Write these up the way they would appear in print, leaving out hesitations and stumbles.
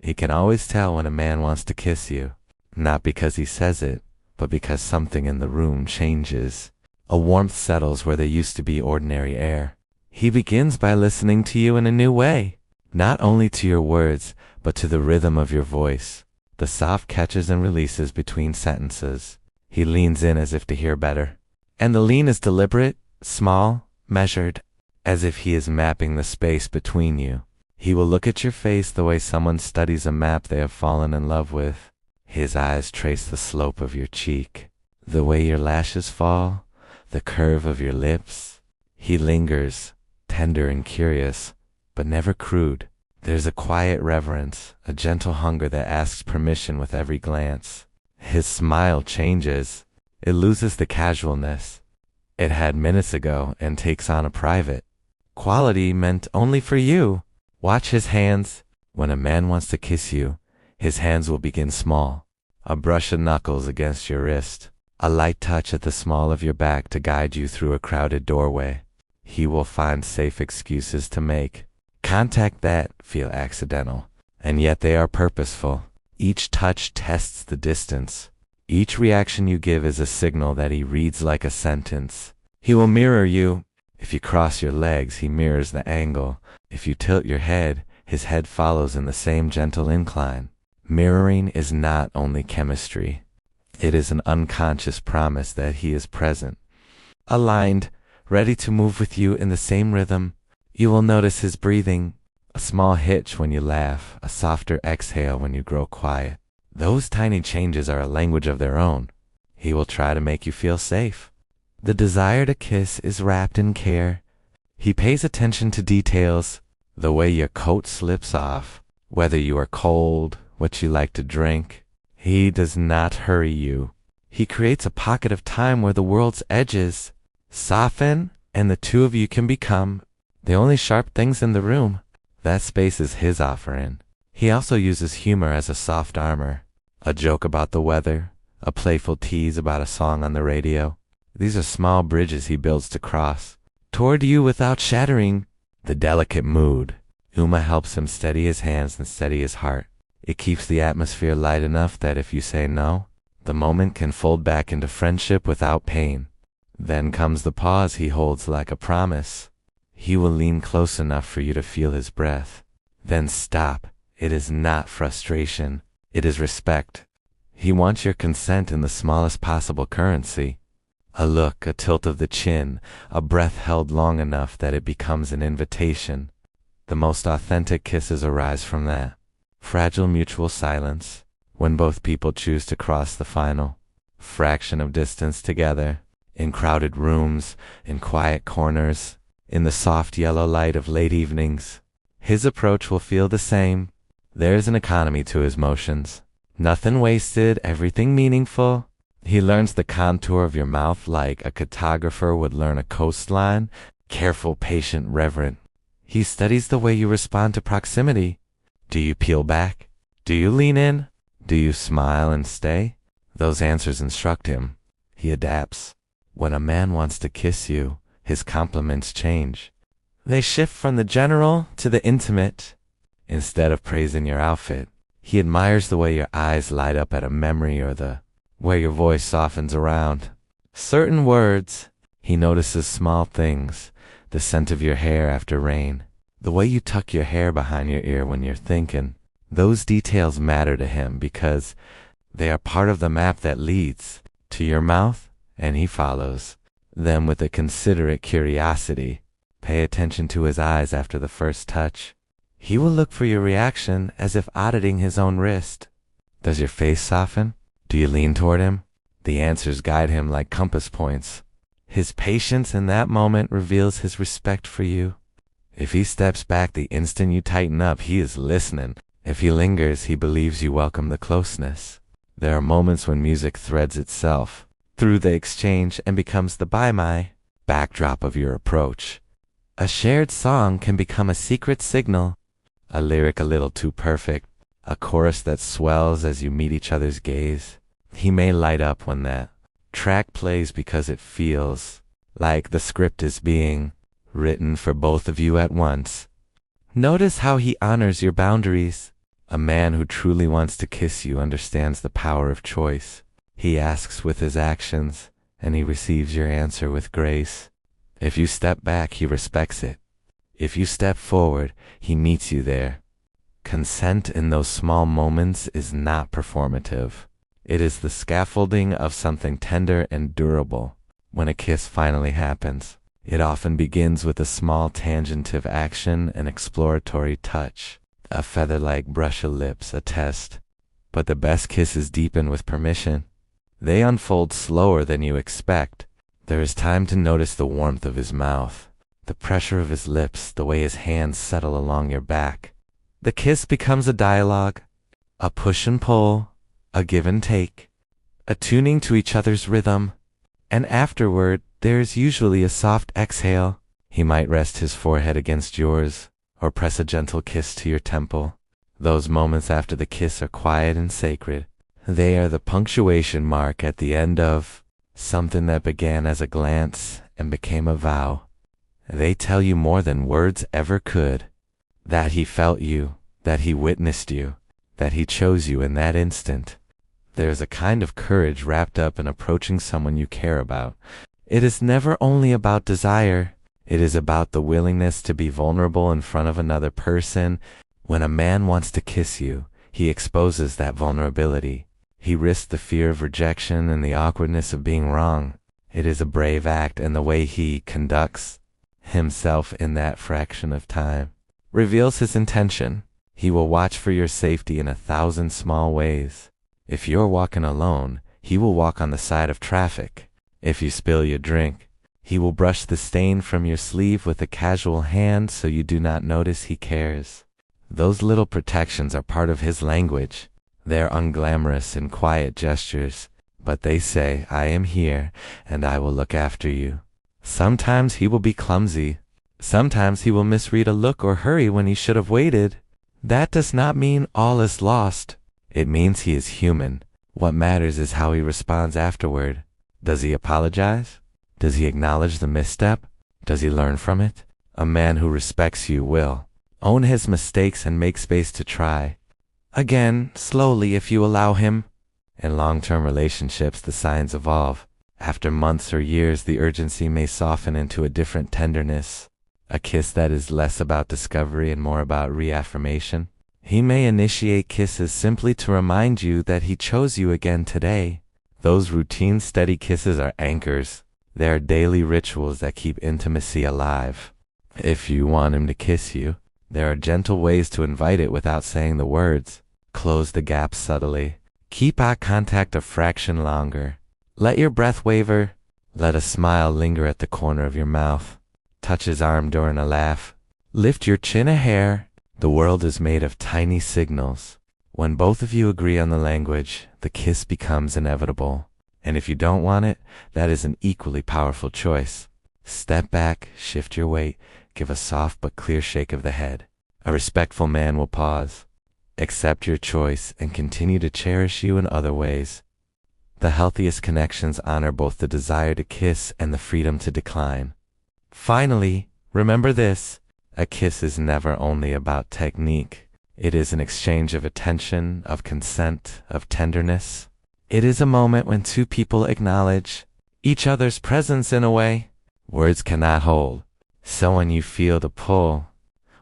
He can always tell when a man wants to kiss you, not because he says it, but because something in the room changes. A warmth settles where there used to be ordinary air. He begins by listening to you in a new way, not only to your words, but to the rhythm of your voice, the soft catches and releases between sentences. He leans in as if to hear better. And the lean is deliberate, small, measured, as if he is mapping the space between you. He will look at your face the way someone studies a map they have fallen in love with. His eyes trace the slope of your cheek, the way your lashes fall, the curve of your lips. He lingers, tender and curious, but never crude. There's a quiet reverence, a gentle hunger that asks permission with every glance. His smile changes. It loses the casualness it had minutes ago and takes on a private quality meant only for you. Watch his hands. When a man wants to kiss you, his hands will begin small. A brush of knuckles against your wrist, a light touch at the small of your back to guide you through a crowded doorway. He will find safe excuses to make contact that feel accidental, and yet they are purposeful. Each touch tests the distance. Each reaction you give is a signal that he reads like a sentence. He will mirror you. If you cross your legs, he mirrors the angle. If you tilt your head, his head follows in the same gentle incline. Mirroring is not only chemistry. It is an unconscious promise that he is present, aligned, ready to move with you in the same rhythm. You will notice his breathing, a small hitch when you laugh, a softer exhale when you grow quiet. Those tiny changes are a language of their own. He will try to make you feel safe. The desire to kiss is wrapped in care. He pays attention to details, the way your coat slips off, whether you are cold, what you like to drink. He does not hurry you. He creates a pocket of time where the world's edges soften and the two of you can become the only sharp things in the room. That space is his offering. He also uses humor as a soft armor. A joke about the weather, a playful tease about a song on the radio. These are small bridges he builds to cross toward you without shattering the delicate mood. Uma helps him steady his hands and steady his heart. It keeps the atmosphere light enough that if you say no, the moment can fold back into friendship without pain. Then comes the pause he holds like a promise. He will lean close enough for you to feel his breath. Then stop. It is not frustration. It is respect. He wants your consent in the smallest possible currency. A look, a tilt of the chin, a breath held long enough that it becomes an invitation. The most authentic kisses arise from that fragile mutual silence, when both people choose to cross the final fraction of distance together, in crowded rooms, in quiet corners, in the soft yellow light of late evenings. His approach will feel the same. There is an economy to his motions. Nothing wasted, everything meaningful. He learns the contour of your mouth like a cartographer would learn a coastline, careful, patient, reverent. He studies the way you respond to proximity. Do you peel back? Do you lean in? Do you smile and stay? Those answers instruct him. He adapts. When a man wants to kiss you, his compliments change. They shift from the general to the intimate. Instead of praising your outfit, he admires the way your eyes light up at a memory or the way your voice softens around certain words. He notices small things, the scent of your hair after rain, the way you tuck your hair behind your ear when you're thinking. Those details matter to him because they are part of the map that leads to your mouth, and he follows them with a considerate curiosity. Pay attention to his eyes after the first touch. He will look for your reaction as if auditing his own wrist. Does your face soften? Do you lean toward him? The answers guide him like compass points. His patience in that moment reveals his respect for you. If he steps back the instant you tighten up, he is listening. If he lingers, he believes you welcome the closeness. There are moments when music threads itself through the exchange and becomes the by-my backdrop of your approach. A shared song can become a secret signal, a lyric a little too perfect, a chorus that swells as you meet each other's gaze. He may light up when that track plays because it feels like the script is being written for both of you at once. Notice how he honors your boundaries. A man who truly wants to kiss you understands the power of choice. He asks with his actions, and he receives your answer with grace. If you step back, he respects it. If you step forward, he meets you there. Consent in those small moments is not performative. It is the scaffolding of something tender and durable. When a kiss finally happens, it often begins with a small tangentive action, an exploratory touch, a feather-like brush of lips, a test. But the best kisses deepen with permission. They unfold slower than you expect. There is time to notice the warmth of his mouth, the pressure of his lips, the way his hands settle along your back. The kiss becomes a dialogue, a push and pull, a give and take, a tuning to each other's rhythm. And afterward, there is usually a soft exhale. He might rest his forehead against yours, or press a gentle kiss to your temple. Those moments after the kiss are quiet and sacred. They are the punctuation mark at the end of something that began as a glance and became a vow. They tell you more than words ever could. That he felt you, that he witnessed you, that he chose you in that instant. There is a kind of courage wrapped up in approaching someone you care about. It is never only about desire. It is about the willingness to be vulnerable in front of another person. When a man wants to kiss you, he exposes that vulnerability. He risks the fear of rejection and the awkwardness of being wrong. It is a brave act, and the way he conducts himself in that fraction of time reveals his intention. He will watch for your safety in 1,000 small ways. If you're walking alone, he will walk on the side of traffic. If you spill your drink, he will brush the stain from your sleeve with a casual hand so you do not notice he cares. Those little protections are part of his language. They're unglamorous and quiet gestures, but they say, "I am here, and I will look after you." Sometimes he will be clumsy. Sometimes he will misread a look or hurry when he should have waited. That does not mean all is lost. It means he is human. What matters is how he responds afterward. Does he apologize? Does he acknowledge the misstep? Does he learn from it? A man who respects you will own his mistakes and make space to try again, slowly if you allow him. In long-term relationships, the signs evolve. After months or years, the urgency may soften into a different tenderness, a kiss that is less about discovery and more about reaffirmation. He may initiate kisses simply to remind you that he chose you again today. Those routine, steady kisses are anchors. They are daily rituals that keep intimacy alive. If you want him to kiss you, there are gentle ways to invite it without saying the words. Close the gap subtly. Keep eye contact a fraction longer. Let your breath waver. Let a smile linger at the corner of your mouth. Touch his arm during a laugh. Lift your chin a hair. The world is made of tiny signals. When both of you agree on the language, the kiss becomes inevitable. And if you don't want it, that is an equally powerful choice. Step back, shift your weight, give a soft but clear shake of the head. A respectful man will pause, accept your choice, and continue to cherish you in other ways. The healthiest connections honor both the desire to kiss and the freedom to decline. Finally, remember this: a kiss is never only about technique. It is an exchange of attention, of consent, of tenderness. It is a moment when two people acknowledge each other's presence in a way words cannot hold. So when you feel the pull,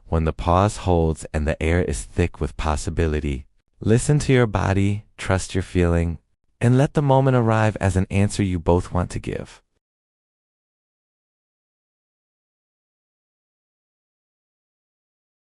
when the pause holds and the air is thick with possibility, listen to your body, trust your feeling, and let the moment arrive as an answer you both want to give.